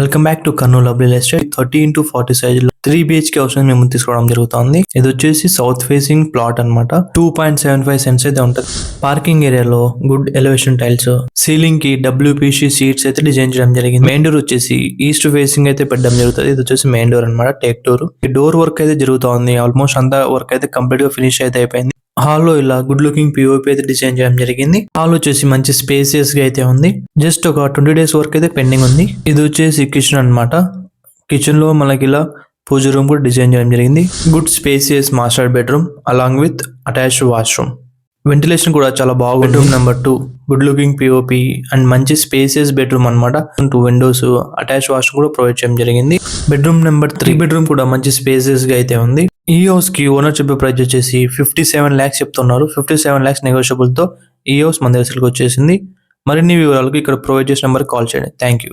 Welcome back to Kurnool lovely estate 30x40 size లో 3 BHK house మేము తీసుకోవడం జరుగుతుంది. ఇది వచ్చేసి సౌత్ ఫేసింగ్ ప్లాట్ అన్నమాట. 2.75 సెంట్స్ అయితే ఉంటుంది. పార్కింగ్ ఏరియాలో గుడ్ ఎలివేషన్ టైల్స్, సీలింగ్ కి WPC సీట్స్ అయితే డిజైన్ చేయడం జరిగింది. మెయిన్ డోర్ వచ్చేసి ఈస్ట్ ఫేసింగ్ అయితే పెట్టడం జరుగుతుంది. ఇది వచ్చేసి మెయిన్ డోర్ అన్నమాట, టేక్ డోర్. ఈ డోర్ వర్క్ అయితే జరుగుతుంది. ఆల్మోస్ట్ అంతా వర్క్ అయితే కంప్లీట్ గా ఫినిష్ అయితే అయిపోయింది. హాల్ లో ఇలా గుడ్ లుకింగ్ POP అయితే డిజైన్ చేయడం జరిగింది. హాల్ వచ్చేసి మంచి స్పేసియస్ గా అయితే ఉంది. జస్ట్ ఒక 20 days వర్క్ అయితే పెండింగ్ ఉంది. ఇది వచ్చేసి కిచెన్ అన్నమాట. కిచెన్ లో మనకి ఇలా పూజ రూమ్ కూడా డిజైన్ చేయడం జరిగింది. Good spacious master bedroom along with attached washroom. Ventilation కూడా చాలా బాగుంది. Bedroom number 2 good looking POP and మంచి స్పేసియస్ బెడ్రూమ్ అన్నమాట. 2 విండోస్, అటాచ్ వాష్రూమ్ కూడా ప్రొవైడ్ చేయడం జరిగింది. బెడ్రూమ్ నెంబర్ 3 బెడ్రూమ్ కూడా మంచి స్పేసియస్ గా అయితే ఉంది. ఈ హౌస్ కి ఓనర్ చెప్పే ప్రైస్ వచ్చేసి 57 lakhs చెప్తున్నారు. 57 lakhs నెగోషియబుల్ తో ఈ హౌస్ మన దగ్గరికి వచ్చేసింది. మరిన్ని వివరాలకు ఇక్కడ ప్రొవైడ్ చేసిన నెంబర్ కాల్ చేయండి. Thank you.